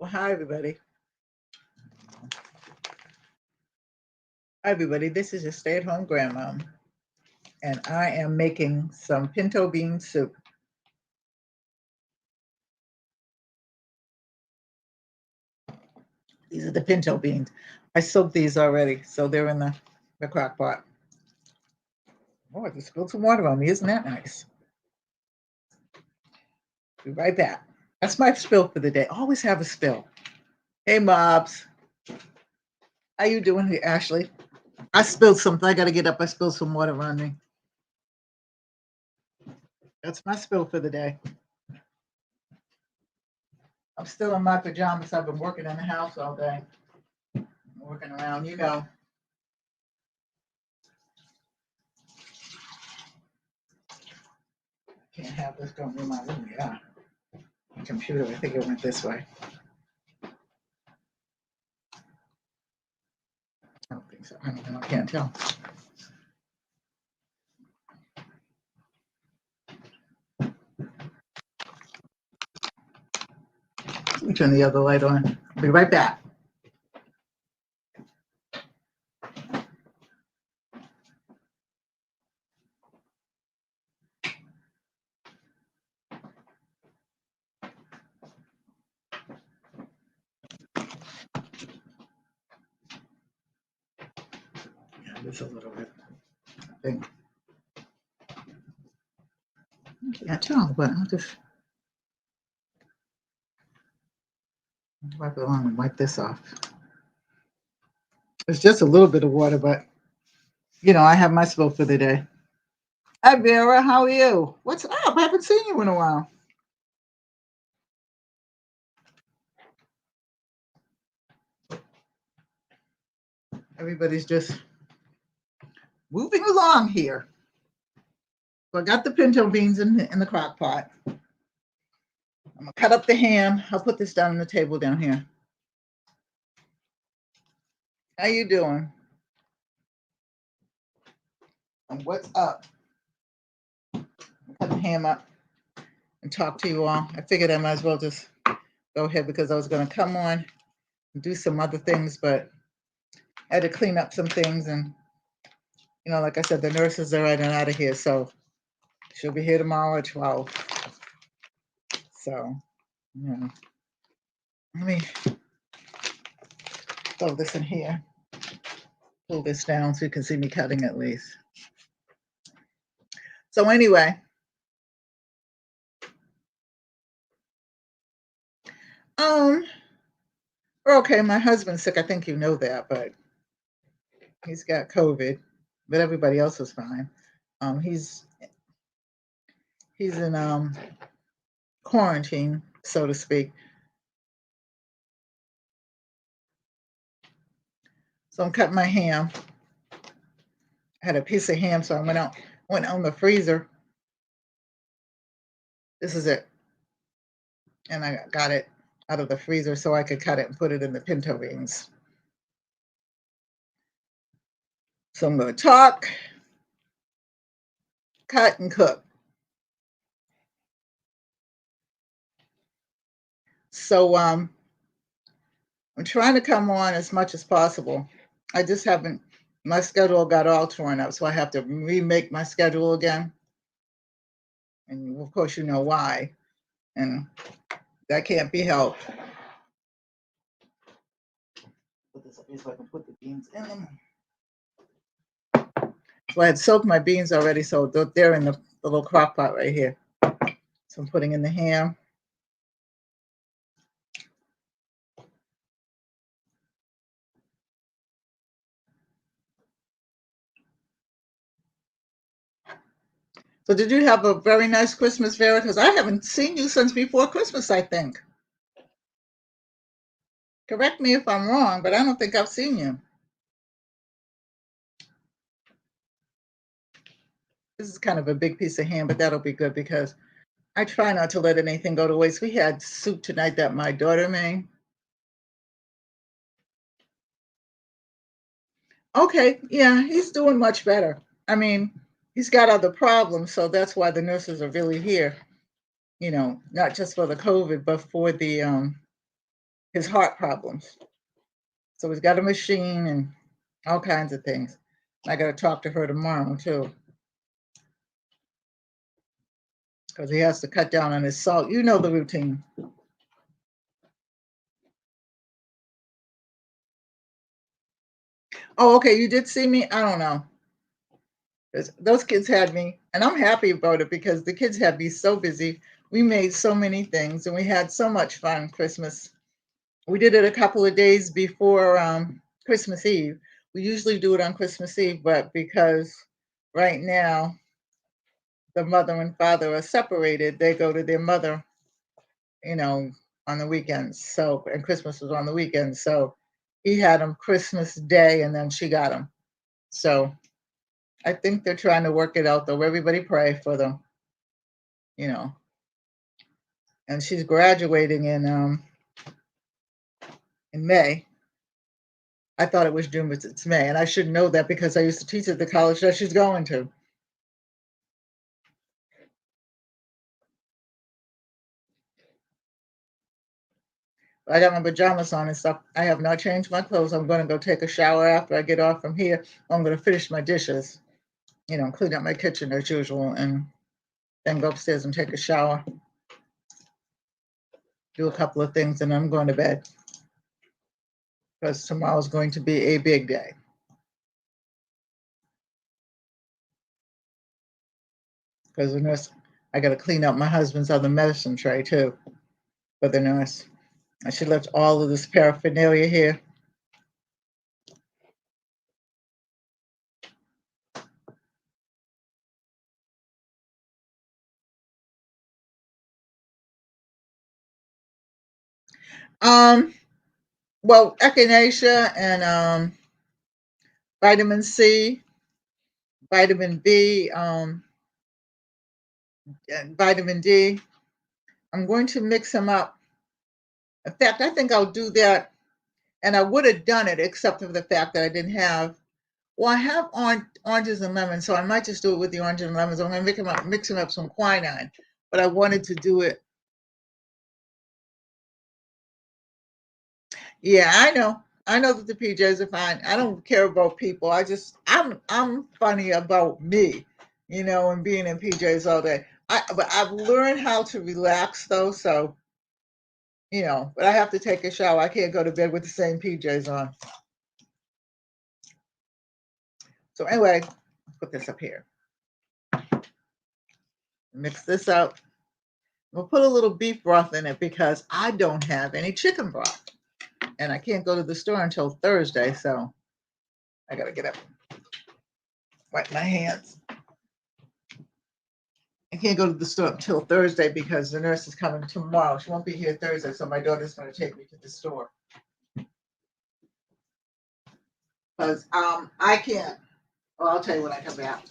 Well, hi everybody. Hi everybody. This is your stay-at-home grandma, and I am making some pinto bean soup. These are the pinto beans. I soaked these already, so they're in the crock pot. Oh, I just spilled some water on me. Isn't that nice? Be right back. That's my spill for the day. Always have a spill. Hey, Mobs. How you doing here, Ashley? I spilled something. I got to get up. I spilled some water on me. That's my spill for the day. I'm still in my pajamas. I've been working in the house all day. Working around, Can't have this going in my room. Yeah. My computer, I think it went this way. I don't think so. I don't know. I can't tell. Let me turn the other light on. I'll be right back. Yeah, just a little bit. I think. I can't tell, but I'll just wipe it on and wipe this off. It's just a little bit of water, but I have my spill for the day. Hi, Vera. How are you? What's up? I haven't seen you in a while. Everybody's just moving along here. So I got the pinto beans in the crock pot. I'm gonna cut up the ham. I'll put this down on the table down here. How you doing? And what's up? Cut the ham up and talk to you all. I figured I might as well just go ahead because I was going to come on and do some other things, but I had to clean up some things. And, like I said, the nurses are right and out of here. So she'll be here tomorrow at 12. So, let me throw this in here. Pull this down so you can see me cutting at least. So anyway, okay, my husband's sick. I think you know that, but he's got COVID, but everybody else is fine. He's in quarantine, so to speak. So I'm cutting my ham. I had a piece of ham, so I went on the freezer. This is it. And I got it out of the freezer so I could cut it and put it in the pinto beans. So I'm going to talk, cut, and cook. So I'm trying to come on as much as possible. I just haven't, my schedule got all torn up, so I have to remake my schedule again. And of course, you know why. And that can't be helped. Put this up here so I can put the beans in them. So I had soaked my beans already, so they're in the little crock pot right here. So I'm putting in the ham. So did you have a very nice Christmas, Vera? Because I haven't seen you since before Christmas, I think. Correct me if I'm wrong, but I don't think I've seen you. This is kind of a big piece of ham, but that'll be good because I try not to let anything go to waste. We had soup tonight that my daughter made. Okay, yeah, he's doing much better. I mean, he's got other problems, so that's why the nurses are really here. Not just for the COVID, but for the his heart problems. So he's got a machine and all kinds of things. I got to talk to her tomorrow too, because he has to cut down on his salt. You know the routine. Oh, okay. You did see me? I don't know. Those kids had me, and I'm happy about it because the kids had me so busy. We made so many things, and we had so much fun Christmas. We did it a couple of days before Christmas Eve. We usually do it on Christmas Eve, but because right now the mother and father are separated, they go to their mother, you know, on the weekends. So, and Christmas was on the weekends. So he had them Christmas Day, and then she got them. So I think they're trying to work it out, though. Everybody pray for them, you know. And she's graduating in May. I thought it was June, but it's May, and I should know that because I used to teach at the college that she's going to. I got my pajamas on and stuff. I have not changed my clothes. I'm going to go take a shower after I get off from here. I'm going to finish my dishes, you know, clean up my kitchen as usual, and then go upstairs and take a shower, do a couple of things, and I'm going to bed because tomorrow's going to be a big day. Because the nurse, I got to clean up my husband's other medicine tray too for the nurse. And she left all of this paraphernalia here. Well, echinacea and vitamin C, vitamin B, and vitamin D. I'm going to mix them up. In fact, I think I'll do that. And I would have done it except for the fact that I didn't have. Well, I have oranges and lemons, so I might just do it with the oranges and lemons. I'm going to mix them up some quinine, but I wanted to do it. Yeah, I know. I know that the PJs are fine. I don't care about people. I'm funny about me, you know, and being in PJs all day. But I've learned how to relax though, so you know. But I have to take a shower. I can't go to bed with the same PJs on. So anyway, put this up here. Mix this up. We'll put a little beef broth in it because I don't have any chicken broth, and I can't go to the store until Thursday. So I gotta get up, wipe my hands. I can't go to the store until Thursday because the nurse is coming tomorrow. She won't be here Thursday, so my daughter's going to take me to the store. Because I can't. Well, I'll tell you when I come back.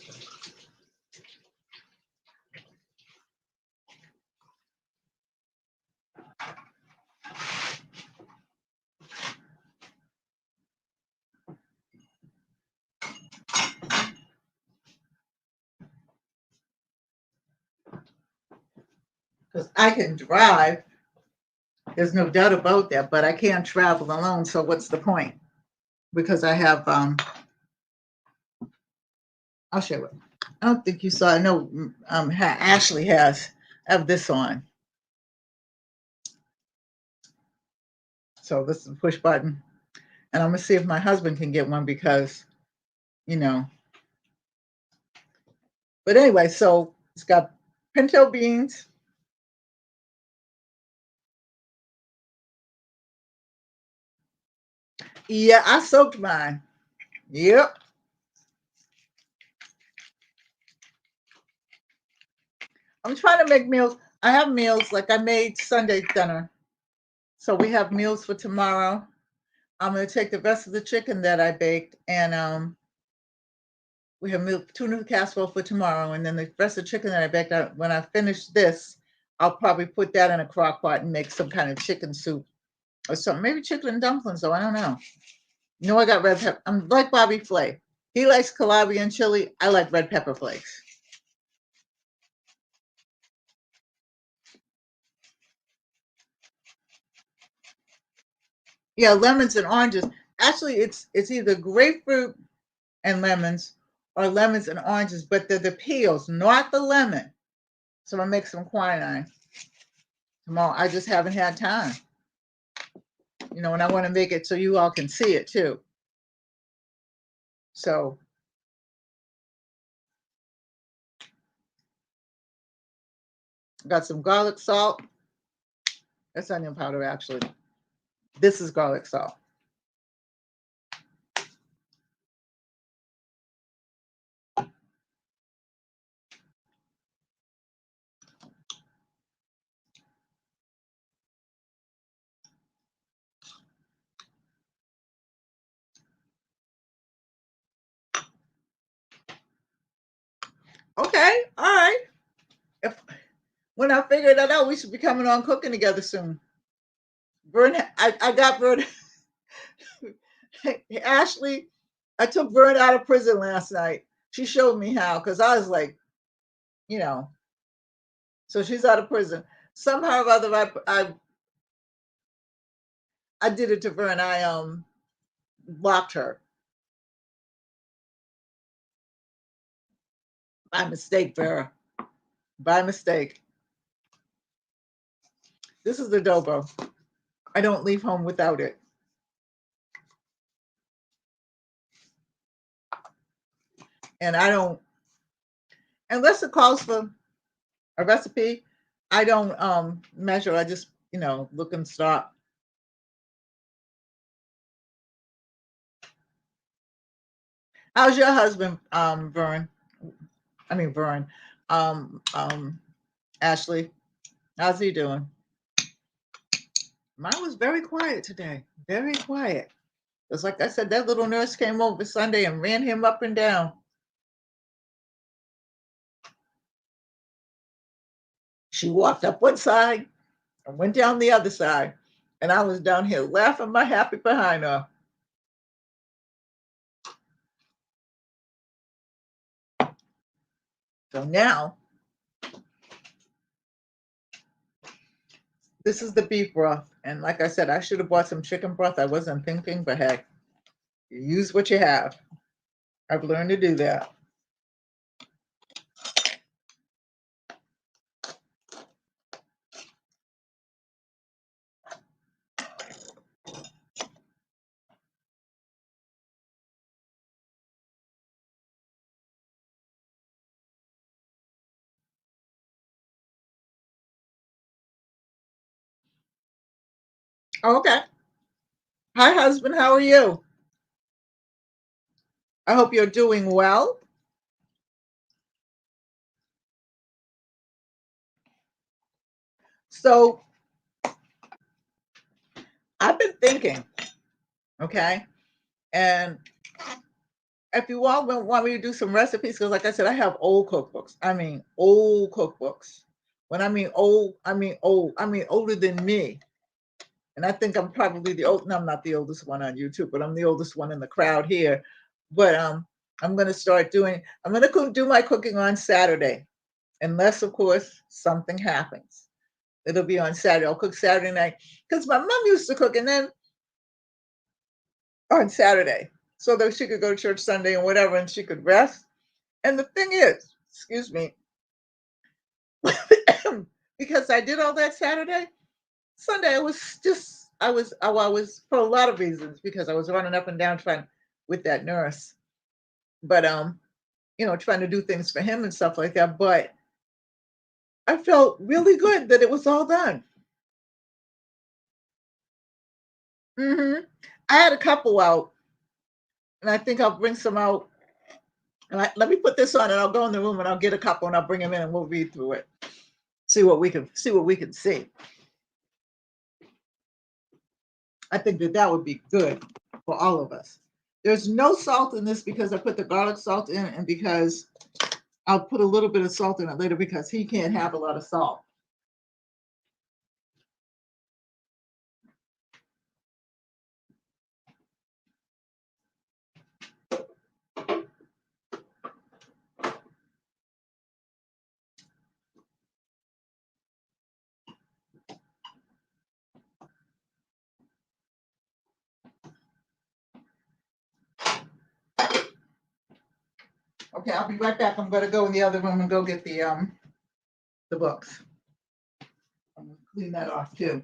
Because I can drive. There's no doubt about that, but I can't travel alone. So what's the point? Because I have I'll show it. I don't think you saw. I know Ashley has. I have this on. So this is a push button. And I'm gonna see if my husband can get one because, you know. But anyway, so it's got pinto beans. Yeah, I soaked mine. Yep. I'm trying to make meals. I have meals like I made Sunday dinner. So we have meals for tomorrow. I'm gonna take the rest of the chicken that I baked and we have tuna casserole for tomorrow, and then the rest of the chicken that I baked out. When I finish this, I'll probably put that in a crock pot and make some kind of chicken soup or something. Maybe chicken and dumplings, though. I don't know. You know, I got red pepper. I'm like Bobby Flay. He likes calabi and chili. I like red pepper flakes. Yeah, lemons and oranges. Actually, it's either grapefruit and lemons or lemons and oranges, but they're the peels, not the lemon. So I'm gonna make some quinine tomorrow. I just haven't had time. You know, and I want to make it so you all can see it too. So got some garlic salt. That's onion powder, actually. This is garlic salt. Okay, all right. If when I figure that out, we should be coming on cooking together soon. Vern, I got Vern. Ashley, I took Vern out of prison last night. She showed me how, because I was like, you know, so she's out of prison. Somehow or other, I did it to Vern. I blocked her by mistake, Vera. By mistake. This is the adobo. I don't leave home without it. And I don't, unless it calls for a recipe, I don't measure. I just, look and stop. How's your husband, Vern? I mean Vern. Ashley. How's he doing? Mine was very quiet today. Very quiet. It's like I said, that little nurse came over Sunday and ran him up and down. She walked up one side and went down the other side. And I was down here laughing my happy behind her. So now, this is the beef broth. And like I said, I should have bought some chicken broth. I wasn't thinking, but heck, you use what you have. I've learned to do that. Okay. Hi, husband. How are you? I hope you're doing well. So I've been thinking, okay, and if you all want me to do some recipes, because like I said, I have old cookbooks. I mean, old cookbooks. When I mean old, I mean old. I mean older than me. And I think I'm probably the old. No, I'm not the oldest one on YouTube, but I'm the oldest one in the crowd here. But I'm going to start doing. I'm going to do my cooking on Saturday, unless of course something happens. It'll be on Saturday. I'll cook Saturday night because my mom used to cook, and then on Saturday, so that she could go to church Sunday and whatever, and she could rest. And the thing is, excuse me, because I did all that Saturday, Sunday, I was for a lot of reasons because I was running up and down trying with that nurse, but trying to do things for him and stuff like that. But I felt really good that it was all done. I had a couple out, and I think I'll bring some out. And let me put this on, and I'll go in the room and I'll get a couple and I'll bring them in and we'll read through it, see what we can see. I think that would be good for all of us. There's no salt in this because I put the garlic salt in, and because I'll put a little bit of salt in it later because he can't have a lot of salt. Okay, I'll be right back. I'm gonna go in the other room and go get the books. I'm gonna clean that off too.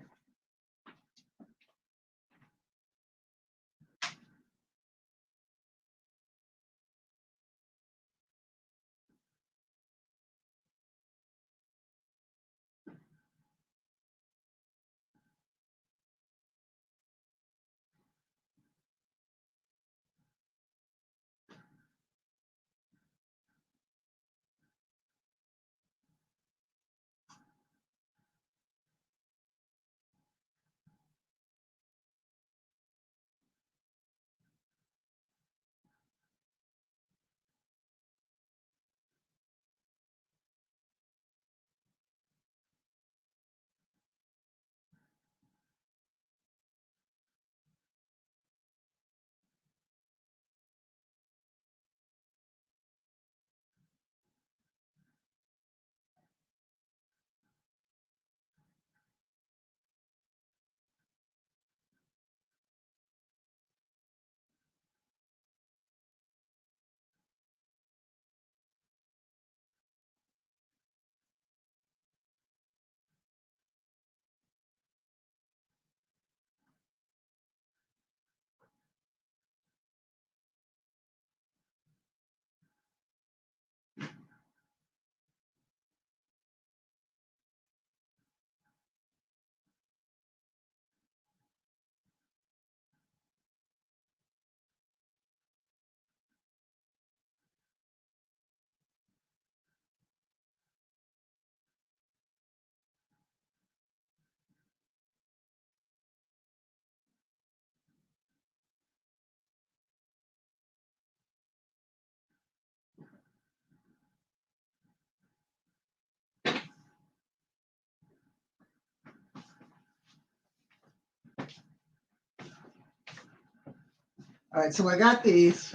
All right, so I got these.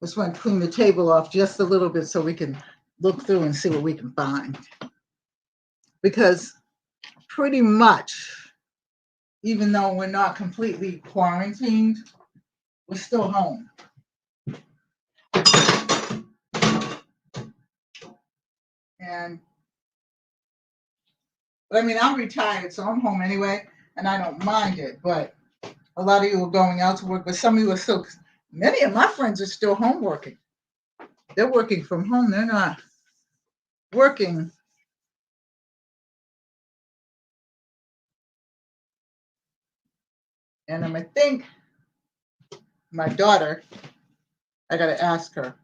Just want to clean the table off just a little bit so we can look through and see what we can find. Because pretty much, even though we're not completely quarantined, we're still home. But I mean, I'm retired, so I'm home anyway, and I don't mind it. But a lot of you are going out to work, but some of you are still, many of my friends are still home working. They're working from home. They're not working. And I think my daughter, I got to ask her,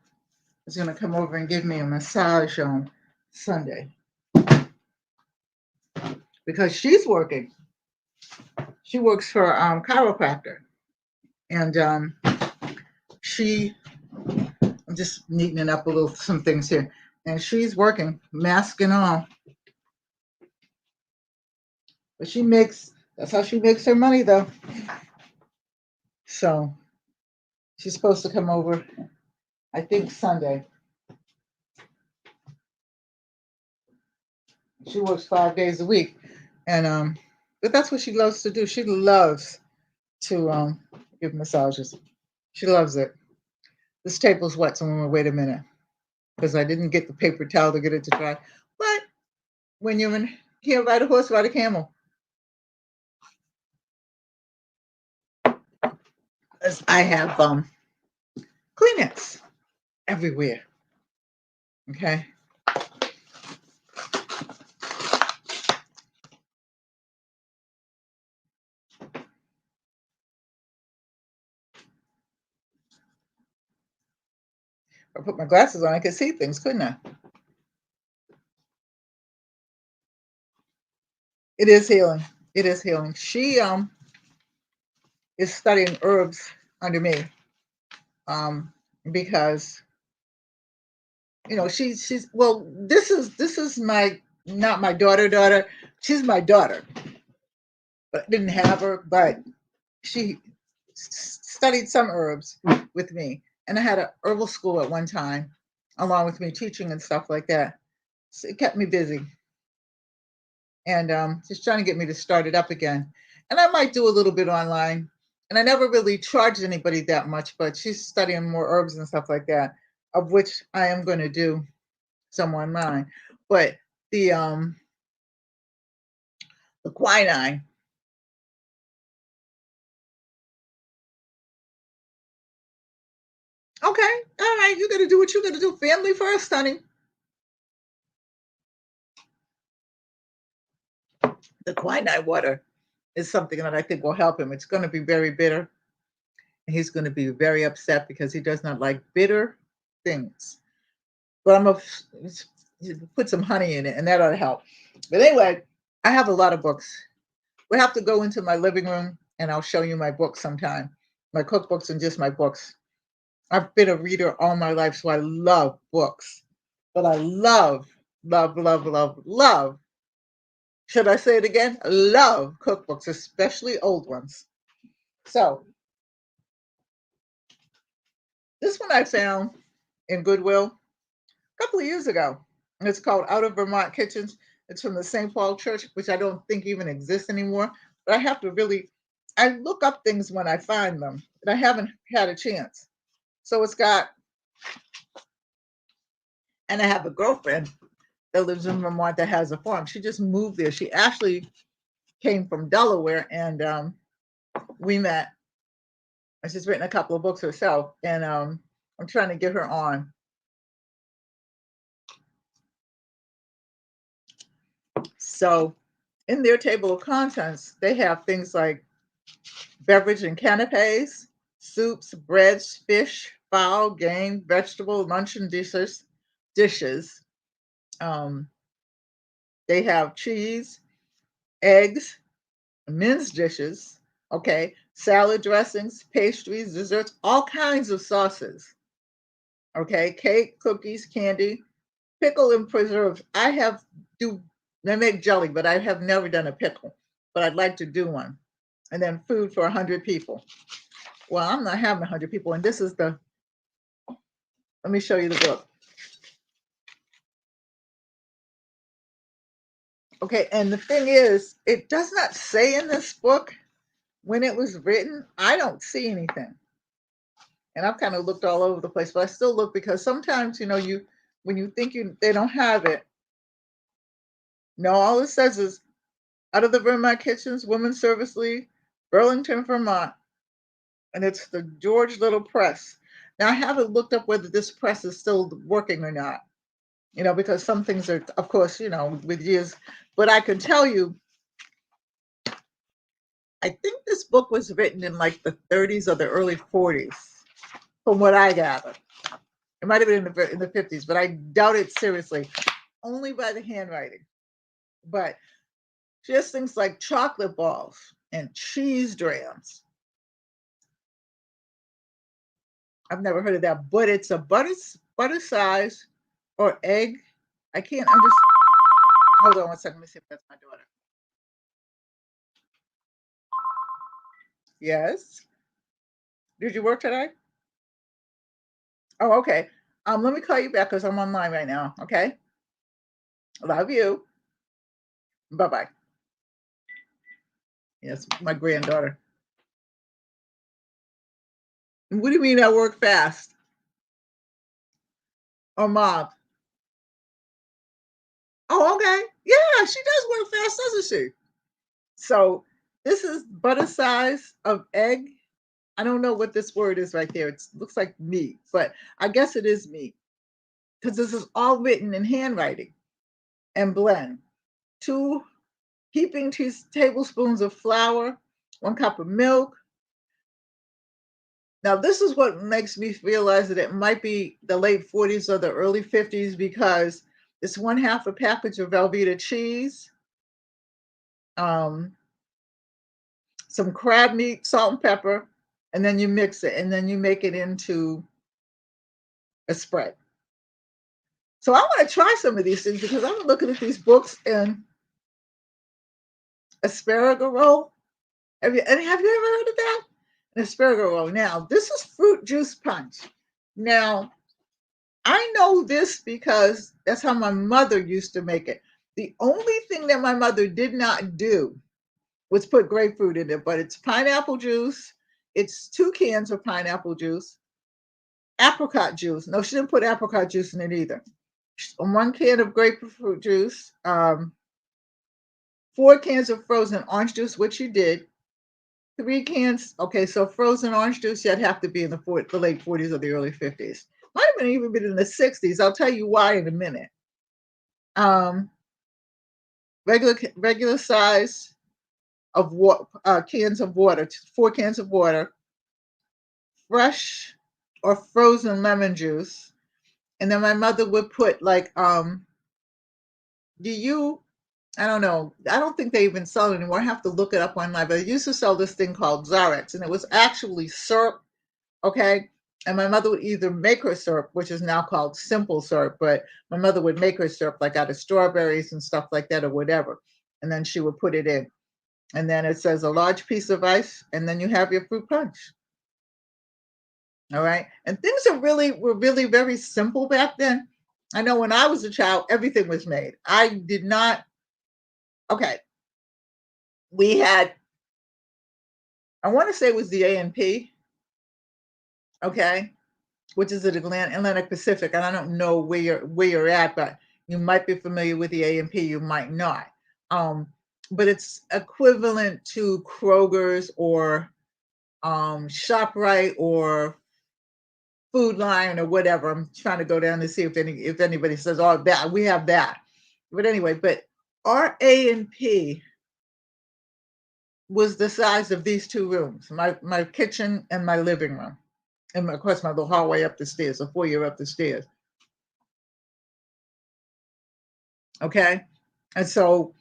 is going to come over and give me a massage on Sunday. Because she's working. She works for chiropractor. And I'm just neatening up some things here. And she's working, mask and all. But that's how she makes her money, though. So she's supposed to come over, I think, Sunday. She works 5 days a week. And but that's what she loves to do. She loves to give massages. She loves it. This table's wet, so I'm gonna wait a minute because I didn't get the paper towel to get it to dry. But when you can't ride a horse, ride a camel. As I have Kleenex everywhere. Okay. If I put my glasses on, I could see things, couldn't I? It is healing. It is healing. She is studying herbs under me. Because she's well, this is my not my daughter. She's my daughter. But I didn't have her, but she studied some herbs with me. And I had an herbal school at one time, along with me teaching and stuff like that. So it kept me busy. And just trying to get me to start it up again. And I might do a little bit online. And I never really charged anybody that much, but she's studying more herbs and stuff like that. of which I am going to do some on mine. But the quinine. Okay, all right, you got to do what you got to do. Family first, honey. The quinine water is something that I think will help him. It's going to be very bitter, and he's going to be very upset because he does not like bitter things. But I'm gonna put some honey in it, and that ought to help. But anyway, I have a lot of books. We have to go into my living room, and I'll show you my books sometime. My cookbooks and just my books. I've been a reader all my life, so I love books. But I love, love, love, love, love. Should I say it again? Love cookbooks, especially old ones. So this one I found in Goodwill a couple of years ago. And it's called Out of Vermont Kitchens. It's from the St. Paul Church, which I don't think even exists anymore. But I have to really, I look up things when I find them, and I haven't had a chance. So it's got, and I have a girlfriend that lives in Vermont that has a farm. She just moved there. She actually came from Delaware, and we met. And she's written a couple of books herself, and I'm trying to get her on. So in their table of contents, they have things like beverage and canapes, soups, breads, fish, fowl, game, vegetable, luncheon dishes. Um, they have cheese, eggs, men's dishes, okay, salad dressings, pastries, desserts, all kinds of sauces, okay, cake, cookies, candy, pickle and preserves. They make jelly, but I have never done a pickle, but I'd like to do one. And then food for 100 people. Well, I'm not having 100 people, and this is let me show you the book. Okay, and the thing is, it does not say in this book when it was written. I don't see anything. And I've kind of looked all over the place, but I still look because sometimes, when you think they don't have it, no, all it says is Out of the Vermont Kitchens, Women's Service League, Burlington, Vermont. And it's the George Little Press. Now, I haven't looked up whether this press is still working or not, because some things are, of course, with years. But I can tell you, I think this book was written in like the 30s or the early 40s, from what I gather. It might have been in the 50s, but I doubt it seriously, only by the handwriting. But just things like chocolate balls and cheese drams. I've never heard of that, but it's a butter size or egg. I can't understand. Hold on one second. Let me see if that's my daughter. Yes. Did you work today? Oh, okay. Let me call you back because I'm online right now. Okay. Love you. Bye bye. Yes, my granddaughter. What do you mean I work fast? Or mob? Oh, okay. Yeah, she does work fast, doesn't she? So this is butter size of egg. I don't know what this word is right there. It looks like meat, but I guess it is meat because this is all written in handwriting and blend. 2 heaping tablespoons of flour, 1 cup of milk. Now, this is what makes me realize that it might be the late 40s or the early 50s because it's 1/2 a package of Velveeta cheese, um, some crab meat, salt and pepper, and then you mix it and then you make it into a spread. So I want to try some of these things because I'm looking at these books and asparagus roll. Have you ever heard of that? An asparagus roll. Now, this is fruit juice punch. Now, I know this because that's how my mother used to make it. The only thing that my mother did not do was put grapefruit in it, but it's pineapple juice. It's 2 cans of pineapple juice, apricot juice. No, she didn't put apricot juice in it either. 1 can of grapefruit juice, 4 cans of frozen orange juice, which she did. 3 cans. Okay, so frozen orange juice, you'd have to be in the late 40s or the early 50s. Might have even been in the 60s. I'll tell you why in a minute. Regular size of cans of water, 4 cans of water, fresh or frozen lemon juice. And then my mother would put like, I don't know. I don't think they even sell it anymore. I have to look it up online, but they used to sell this thing called Zarex, and it was actually syrup. Okay. And my mother would either make her syrup, which is now called simple syrup, but my mother would make her syrup like out of strawberries and stuff like that or whatever. And then she would put it in. And then it says a large piece of ice, and then you have your fruit punch. All right. And things were really very simple back then. I know when I was a child, everything was made. I did not. Okay. We had, I want to say it was the A&P. Okay. Which is at Atlantic Pacific. And I don't know where you're at, but you might be familiar with the A&P. You might not. But it's equivalent to Kroger's or ShopRite or Food Line or whatever. I'm trying to go down to see if anybody says, oh, that we have that. But anyway, but our A&P was the size of these 2 rooms, my kitchen and my living room. And of course, my little hallway up the stairs, a foyer up the stairs. Okay. And so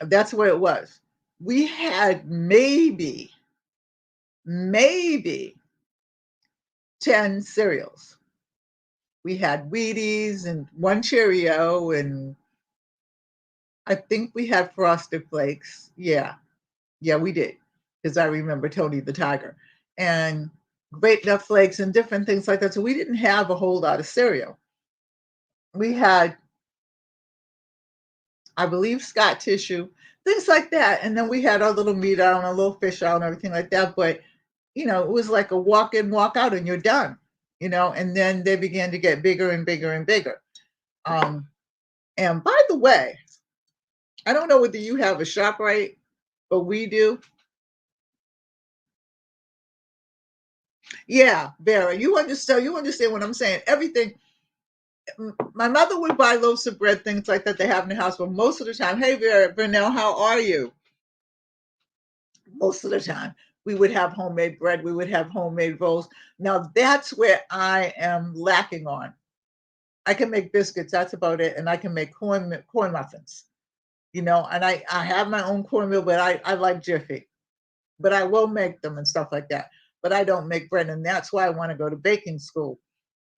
that's where it was. We had maybe 10 cereals. We had Wheaties and 1 Cheerio, and I think we had Frosted Flakes. Yeah, we did, because I remember Tony the Tiger, and Great Nut Flakes and different things like that. So we didn't have a whole lot of cereal. We had, I believe, Scott tissue, things like that. And then we had our little meat out and a little fish out and everything like that. But, it was like a walk in, walk out, and you're done, and then they began to get bigger and bigger and bigger. And by the way, I don't know whether you have a ShopRite, but we do. Yeah, Vera, you understand what I'm saying. Everything. My mother would buy loaves of bread, things like that they have in the house, but most of the time, hey, Vera, Vernell, how are you? Most of the time, we would have homemade bread. We would have homemade rolls. Now, that's where I am lacking on. I can make biscuits. That's about it. And I can make corn muffins, and I have my own cornmeal, but I like Jiffy. But I will make them and stuff like that. But I don't make bread. And that's why I want to go to baking school,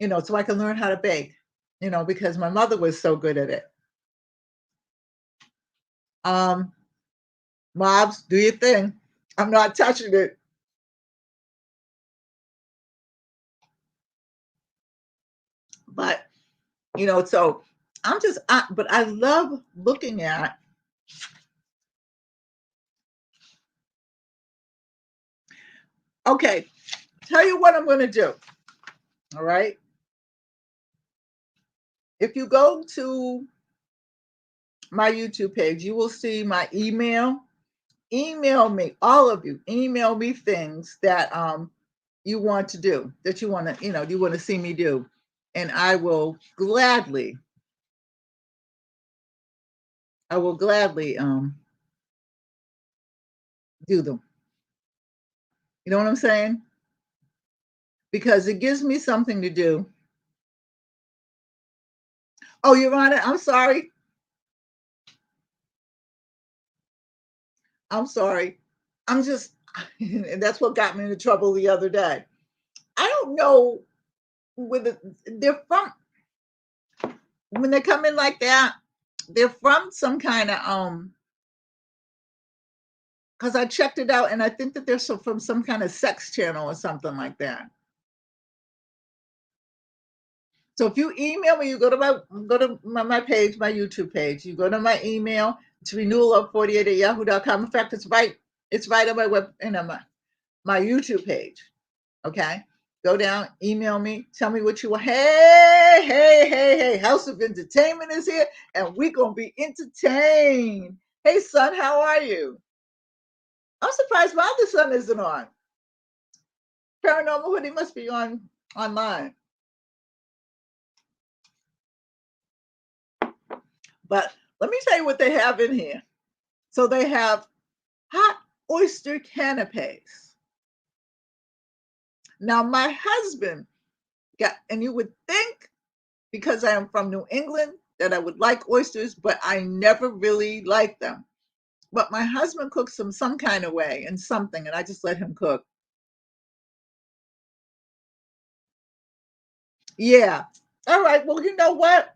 so I can learn how to bake, because my mother was so good at it. Mobs, do your thing. I'm not touching it. But, so but I love looking at, okay, tell you what I'm going to do. All right. If you go to my YouTube page, you will see my email. Email me, all of you. Email me things that you want to do, that you want to see me do, and I will gladly do them. You know what I'm saying? Because it gives me something to do. Oh, you're on it. I'm sorry. I'm just, and that's what got me into trouble the other day. I don't know whether they're from, when they come in like that, they're from some kind of, because I checked it out and I think that they're from some kind of sex channel or something like that. So if you email me, you go to my page, my YouTube page, you go to my email, it's renewal48@yahoo.com. In fact, it's right on my web, my YouTube page. Okay. Go down, email me, tell me what you want. Hey, hey, hey, hey, House of Entertainment is here, and we're going to be entertained. Hey, son, how are you? I'm surprised my other son isn't on. Paranormal Hoodie must be on online. But let me tell you what they have in here. So they have hot oyster canapes. Now, my husband got, and you would think because I am from New England that I would like oysters, but I never really liked them. But my husband cooks them some kind of way and something, and I just let him cook. Yeah. All right. Well, you know what?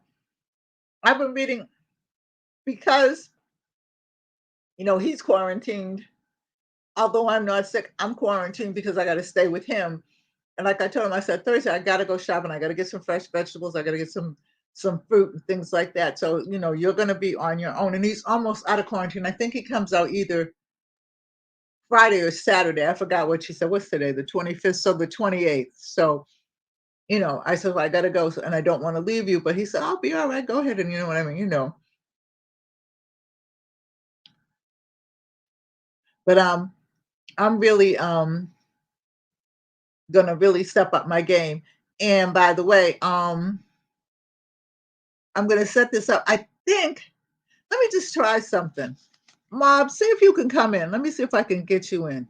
I've been reading because, he's quarantined. Although I'm not sick, I'm quarantined because I got to stay with him. And like I told him, I said, Thursday, I got to go shopping. I got to get some fresh vegetables. I got to get some fruit and things like that. So, you're going to be on your own. And he's almost out of quarantine. I think he comes out either Friday or Saturday. I forgot what she said. What's today? The 25th. So the 28th. So, I said, well, I got to go. And I don't want to leave you. But he said, I'll be all right. Go ahead. And you know what I mean? But I'm really going to really step up my game. And by the way, I'm going to set this up. I think, let me just try something. Mob, see if you can come in. Let me see if I can get you in.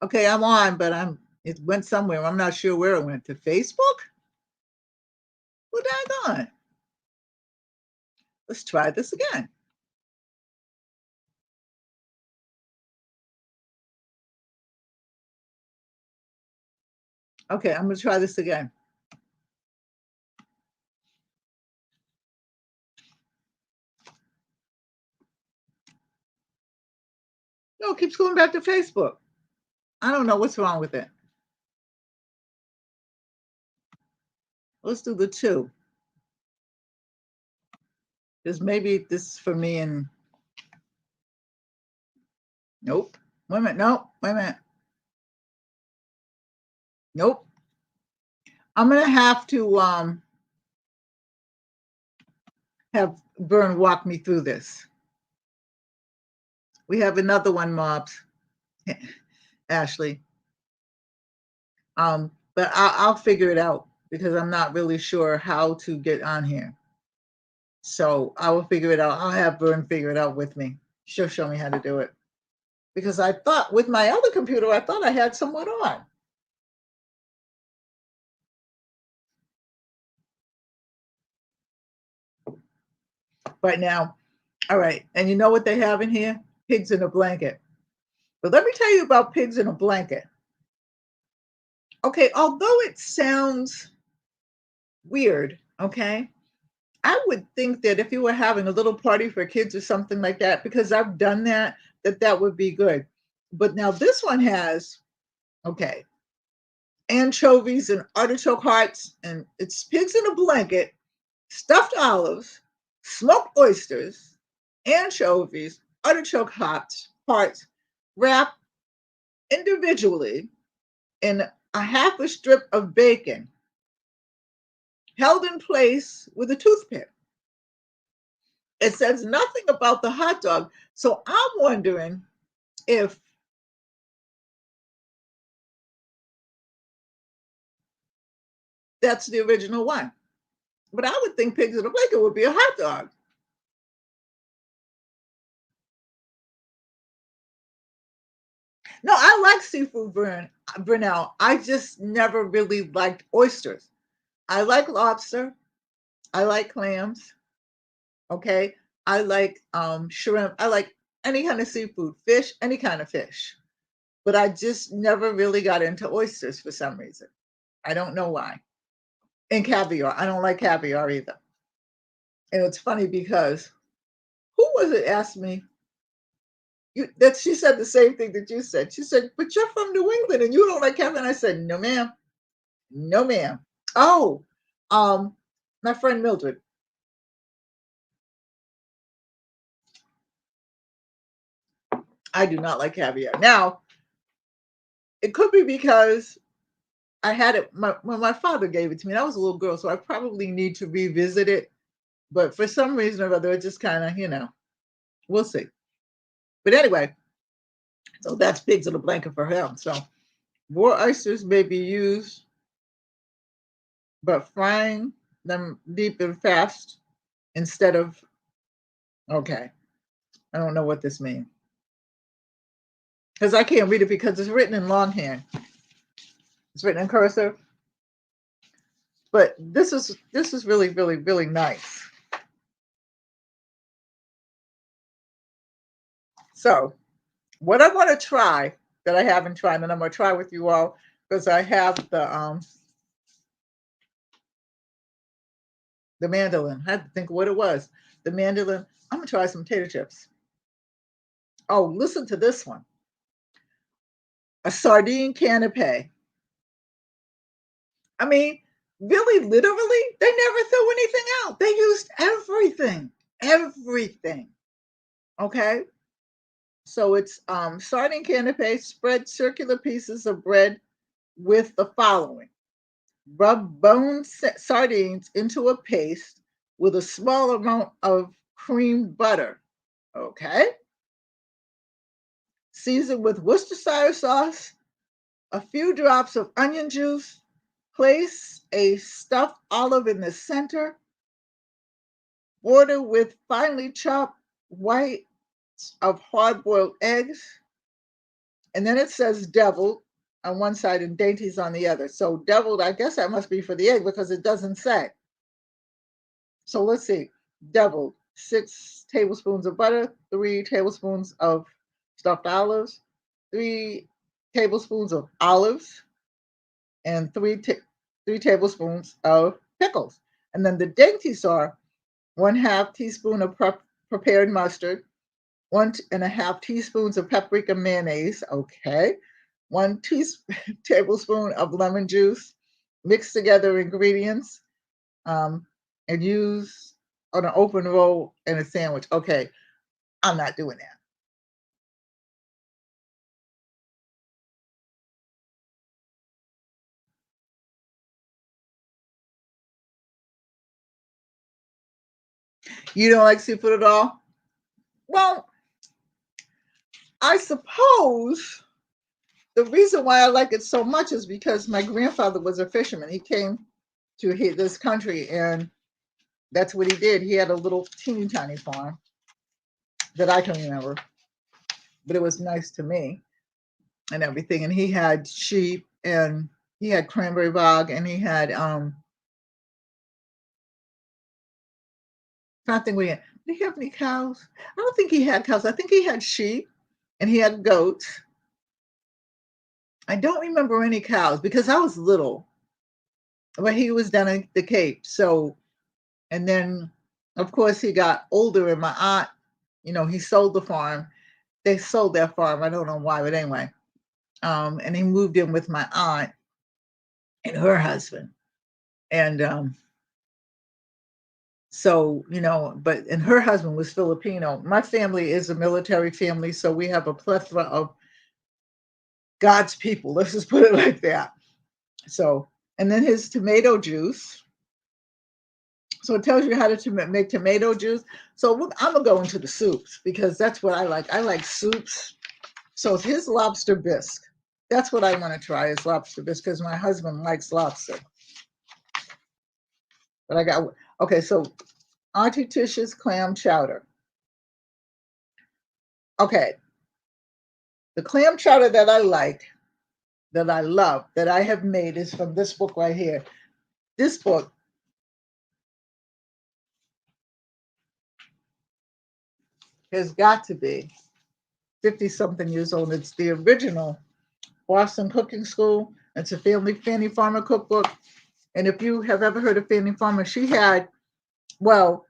Okay, I'm on, but it went somewhere. I'm not sure where it went. To Facebook? Well, daggone. Let's try this again. Okay, I'm going to try this again. No, it keeps going back to Facebook. I don't know what's wrong with it. Let's do the 2. Because maybe this is for me and nope. Wait a minute. Nope. Wait a minute. Nope. I'm gonna have to have Vern walk me through this. We have another one, Mobs. Ashley. But I'll figure it out because I'm not really sure how to get on here. So I will figure it out. I'll have Vern figure it out with me. She'll show me how to do it. Because I thought with my other computer, I thought I had someone on. Right now, all right. And you know what they have in here? Pigs in a blanket. But let me tell you about pigs in a blanket. Okay, although it sounds weird, okay, I would think that if you were having a little party for kids or something like that, because I've done that, that would be good. But now this one has, okay, anchovies and artichoke hearts, and it's pigs in a blanket, stuffed olives, smoked oysters, anchovies, artichoke hearts, wrapped individually in a half a strip of bacon, held in place with a toothpick. It says nothing about the hot dog. So I'm wondering if that's the original one. But I would think pigs in a blanket would be a hot dog. No, I like seafood, Brunel. I just never really liked oysters. I like lobster. I like clams. Okay. I like shrimp. I like any kind of seafood, fish, any kind of fish. But I just never really got into oysters for some reason. I don't know why. And caviar. I don't like caviar either. And it's funny because who was it asked me that she said the same thing that you said. She said, but you're from New England and you don't like caviar. And I said, no, ma'am. No, ma'am. Oh, My friend Mildred. I do not like caviar. Now, it could be because I had it when my father gave it to me. And I was a little girl, so I probably need to revisit it. But for some reason or other, it just kind of, we'll see. But anyway, so that's pigs in a blanket for him. So raw oysters may be used, but frying them deep and fast instead of, okay, I don't know what this means. Because I can't read it because it's written in longhand. It's written in cursive. But this is really, really, really nice. So what I want to try that I haven't tried, and I'm going to try with you all, because I have the mandolin. I had to think of what it was. The mandolin. I'm going to try some potato chips. Oh, listen to this one. A sardine canapé. I mean, really, literally, they never threw anything out. They used everything. Everything. Okay? So it's sardine canapé, spread circular pieces of bread with the following. Rub bone sardines into a paste with a small amount of cream butter. Okay? Season with Worcestershire sauce, a few drops of onion juice. Place a stuffed olive in the center. Border with finely chopped whites of hard-boiled eggs. And then it says deviled on one side and dainties on the other. So deviled, I guess that must be for the egg because it doesn't say. So let's see. Deviled, 6 tablespoons of butter, 3 tablespoons of stuffed olives, 3 tablespoons of olives, and 3 tablespoons of pickles. And then the dainties are 1/2 teaspoon of prepared mustard, 1.5 teaspoons of paprika mayonnaise. Okay. 1 tablespoon of lemon juice. Mix together ingredients and use on an open roll and a sandwich. Okay. I'm not doing that. You don't like seafood at all? Well, I suppose the reason why I like it so much is because my grandfather was a fisherman. He came to this country and that's what he did. He had a little teeny tiny farm that I can remember, but it was nice to me and everything. And he had sheep and he had cranberry bog and he had I think we had, did he have any cows? I don't think he had cows. I think he had sheep and he had goats. I don't remember any cows because I was little, but he was down in the Cape. So, and then of course he got older and my aunt, he sold the farm. They sold their farm. I don't know why, but anyway. And he moved in with my aunt and her husband. And so, but and her husband was Filipino. My family is a military family, so we have a plethora of God's people. Let's just put it like that. So, and then his tomato juice. So it tells you how to make tomato juice. So I'm gonna go into the soups because that's what I like. I like soups. So his lobster bisque. That's what I want to try is lobster bisque because my husband likes lobster. But I got okay. So Auntie Tish's clam chowder. Okay, the clam chowder that I like, that I love, that I have made is from this book right here. This book has got to be 50 something years old. It's the original Boston Cooking School. It's a Fanny Farmer cookbook. And if you have ever heard of Fanny Farmer, she had, well,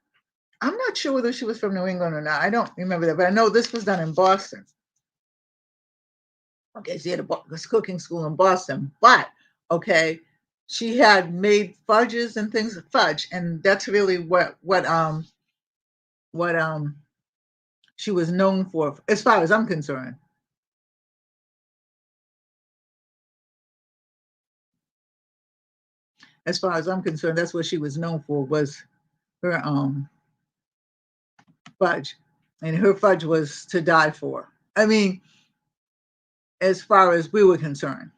I'm not sure whether she was from New England or not. I don't remember that, but I know this was done in Boston. Okay, she had a cooking school in Boston, but okay, she had made fudges and things, fudge, and that's really what she was known for, as far as I'm concerned. As far as I'm concerned, that's what she was known for, was her fudge, and her fudge was to die for. I mean, as far as we were concerned.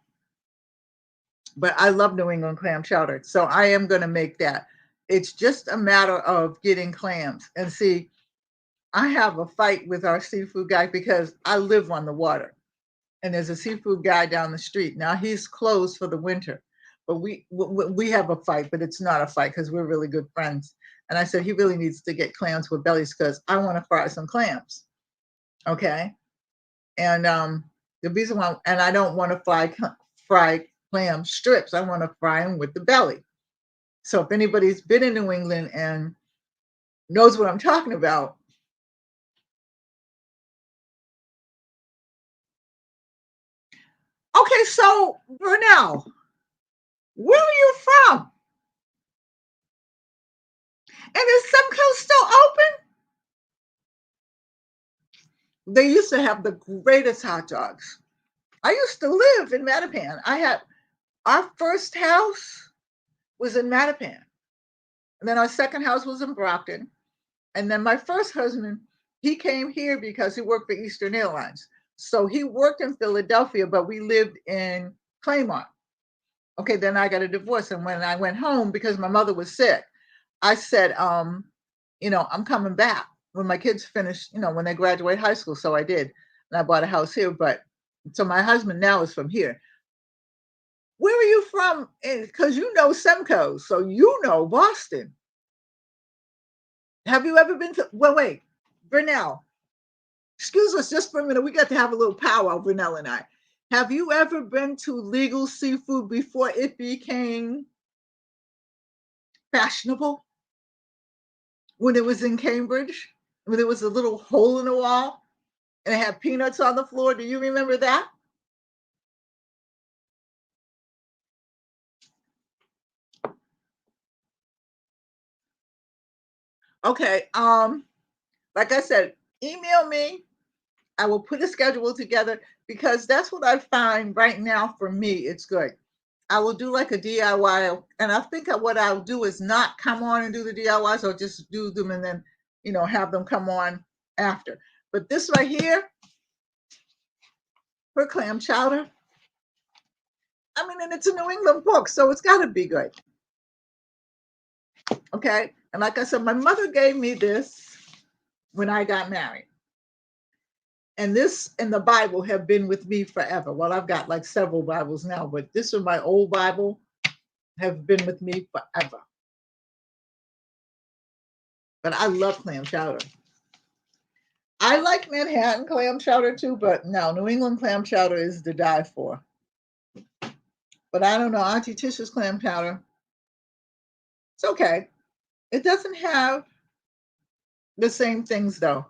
But I love New England clam chowder, so I am going to make that. It's just a matter of getting clams. And see, I have a fight with our seafood guy because I live on the water, and there's a seafood guy down the street. Now he's closed for the winter, but we have a fight, but it's not a fight because we're really good friends. And I said he really needs to get clams with bellies because I want to fry some clams. Okay, and the reason why, and I don't want to fry clam strips. I want to fry them with the belly. So if anybody's been in New England and knows what I'm talking about, okay. So Renell, where are you from? And is Simcoe still open? They used to have the greatest hot dogs. I used to live in Mattapan. I had our first house was in Mattapan. And then our second house was in Brockton. And then my first husband, he came here because he worked for Eastern Airlines. So he worked in Philadelphia, but we lived in Claymont. Okay, then I got a divorce. And when I went home, because my mother was sick, I said, I'm coming back when my kids finish, when they graduate high school. So I did. And I bought a house here. But so my husband now is from here. Where are you from? Because you know Simcoe, so you know Boston. Have you ever been to, well, wait, Vernell, excuse us just for a minute. We got to have a little powwow, Vernell and I. Have you ever been to Legal Seafood before it became fashionable? When it was in Cambridge, when there was a little hole in the wall and it had peanuts on the floor. Do you remember that? Okay. Like I said, email me. I will put a schedule together because that's what I find right now for me. It's good. I will do like a DIY, and I think what I'll do is not come on and do the DIYs, or just do them and then, have them come on after. But this right here, for clam chowder, I mean, and it's a New England book, so it's got to be good. Okay. And like I said, my mother gave me this when I got married. And this and the Bible have been with me forever. Well, I've got like several Bibles now, but this is my old Bible, have been with me forever. But I love clam chowder. I like Manhattan clam chowder too, but no, New England clam chowder is to die for. But I don't know, Auntie Tisha's clam chowder, it's okay. It doesn't have the same things though.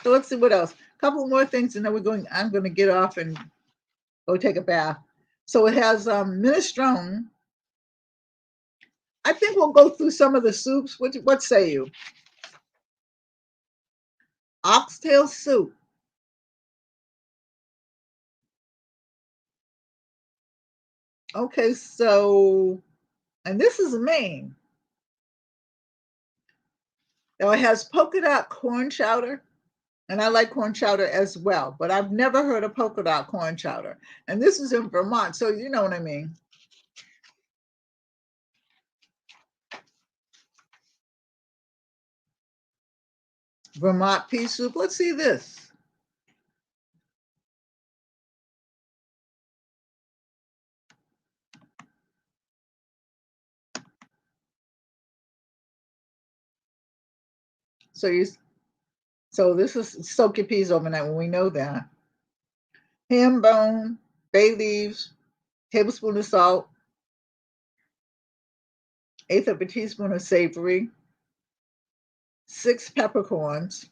So let's see what else. A couple more things, and then I'm going to get off and go take a bath. So it has minestrone. I think we'll go through some of the soups. What say you? Oxtail soup. Okay, so, and this is Maine. Now it has polka dot corn chowder, and I like corn chowder as well, but I've never heard of polka dot corn chowder. And this is in Vermont, so you know what I mean. Vermont pea soup. Let's see this. So so this is soak your peas overnight when we know that. Ham bone, bay leaves, tablespoon of salt, eighth of a teaspoon of savory, 6 peppercorns,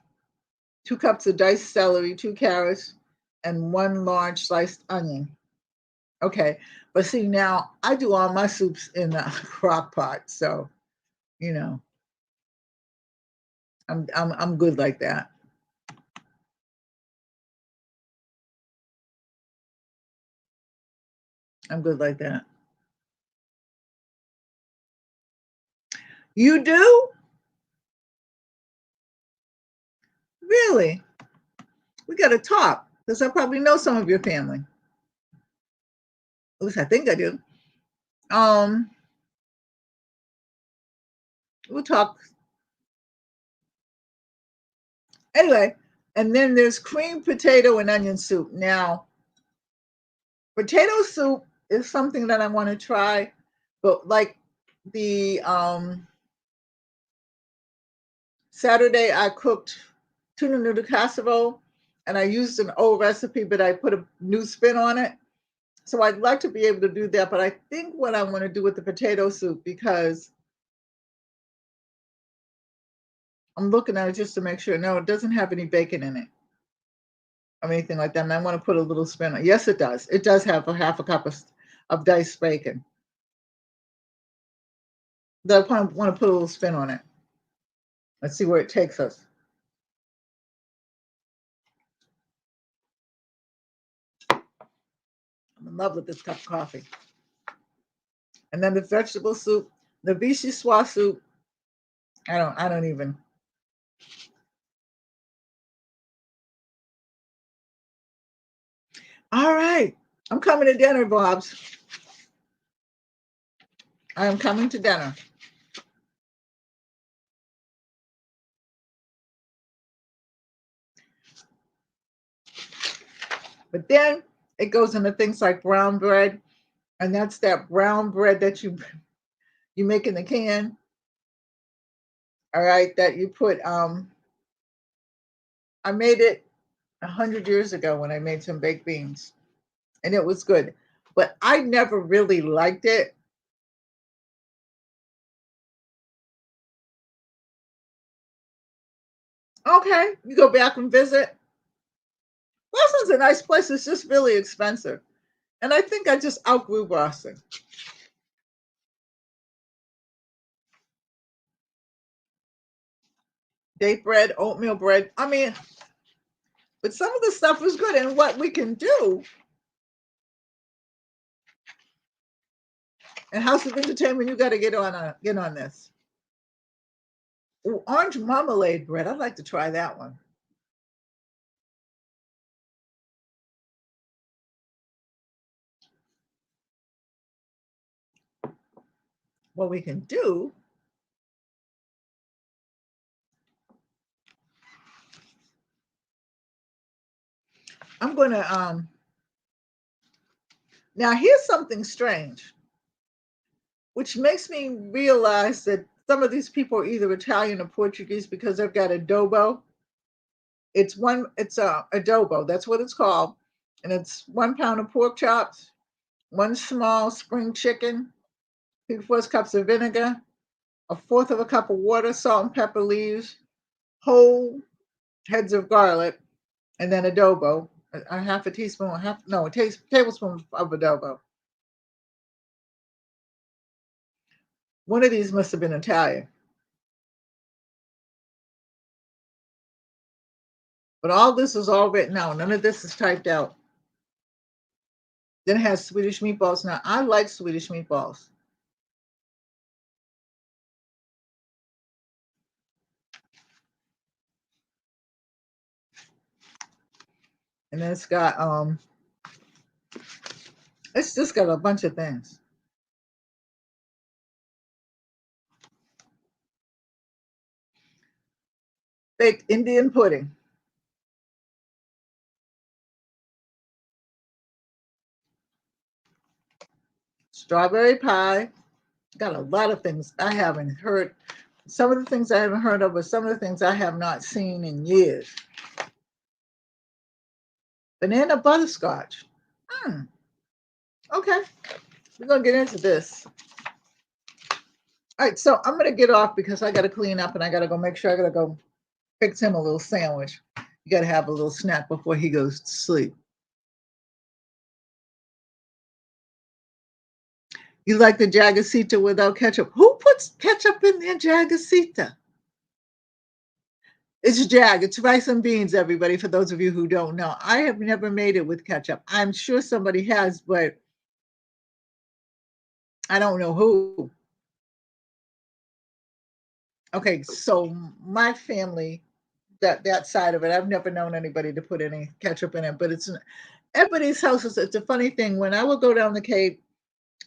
2 cups of diced celery, 2 carrots, and 1 large sliced onion. Okay. But see, now I do all my soups in the crock pot. So, you know, I'm good like that. I'm good like that. You do? Really? We got to talk because I probably know some of your family. At least I think I do. Um, we'll talk anyway. And then there's creamed potato and onion soup. Now, potato soup is something that I want to try, but like the Saturday I cooked tuna noodle casserole and I used an old recipe, but I put a new spin on it. So I'd like to be able to do that, but I think what I want to do with the potato soup, because I'm looking at it just to make sure, no, it doesn't have any bacon in it or anything like that. And I want to put a little spin on it. Yes, it does. It does have a half a cup of diced bacon. I want to put a little spin on it. Let's see where it takes us. I'm in love with this cup of coffee. And then the vegetable soup, the vichyssoise soup. I don't even. All right. I'm coming to dinner, Bobs. I am coming to dinner. But then it goes into things like brown bread, and that's that brown bread that you make in the can. All right, that you put. I made it 100 years ago when I made some baked beans, and it was good. But I never really liked it. Okay, you go back and visit. Boston's a nice place. It's just really expensive, and I think I just outgrew Boston. Date bread, oatmeal bread. I mean, but some of the stuff was good. And what we can do in House of Entertainment, you got to get on this. Ooh, orange marmalade bread. I'd like to try that one. What we can do, I'm going to now here's something strange, which makes me realize that some of these people are either Italian or Portuguese because they've got adobo. It's a adobo. That's what it's called, and it's 1 pound of pork chops, one small spring chicken, 3/4 cups of vinegar, a fourth of a cup of water, salt and pepper leaves, whole heads of garlic, and then adobo, a half a teaspoon, a tablespoon of adobo. One of these must have been Italian. But all this is all written out. None of this is typed out. Then it has Swedish meatballs. Now, I like Swedish meatballs. And then it's just got a bunch of things. Baked Indian pudding, strawberry pie. Got a lot of things I haven't heard. Some of the things I haven't heard of, but some of the things I have not seen in years. Banana butterscotch. Hmm. Okay, we're gonna get into this. All right, so I'm gonna get off because I gotta clean up and I gotta go make sure I gotta go fix him a little sandwich. You gotta have a little snack before he goes to sleep. You like the Jagasita without ketchup? Who puts ketchup in their Jagasita? It's Jag. It's rice and beans, everybody, for those of you who don't know. I have never made it with ketchup. I'm sure somebody has, but I don't know who. Okay, so my family, that side of it, I've never known anybody to put any ketchup in it, but everybody's house it's a funny thing. When I would go down the Cape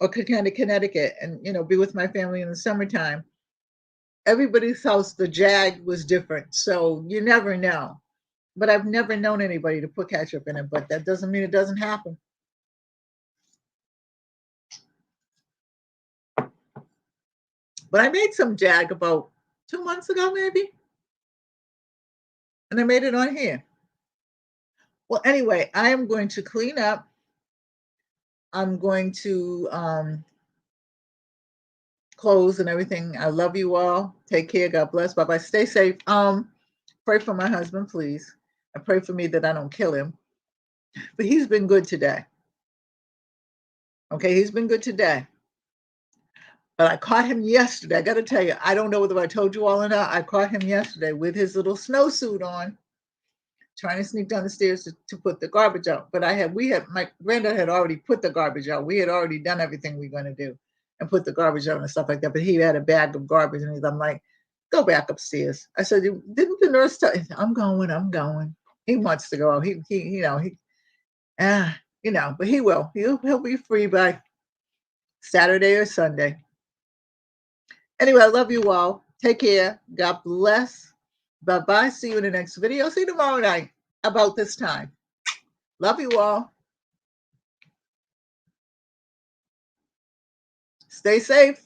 or kind of Connecticut and be with my family in the summertime, everybody's house, the Jag was different. So you never know. But I've never known anybody to put ketchup in it, but that doesn't mean it doesn't happen. But I made some Jag about 2 months ago, maybe. And I made it on here. Well, anyway, I am going to clean up. I'm going to close and everything. I love you all. Take care. God bless. Bye-bye. Stay safe. Pray for my husband, please. And pray for me that I don't kill him. But he's been good today. Okay, he's been good today. But I caught him yesterday. I got to tell you, I don't know whether I told you all or not. I caught him yesterday with his little snowsuit on, trying to sneak down the stairs to put the garbage out. But my granddad had already put the garbage out. We had already done everything we were going to do and put the garbage out and stuff like that. But he had a bag of garbage, and I'm like, go back upstairs. I said, didn't the nurse tell you? I'm going. He wants to go. But he will. He'll be free by Saturday or Sunday. Anyway, I love you all. Take care. God bless. Bye-bye. See you in the next video. See you tomorrow night about this time. Love you all. Stay safe.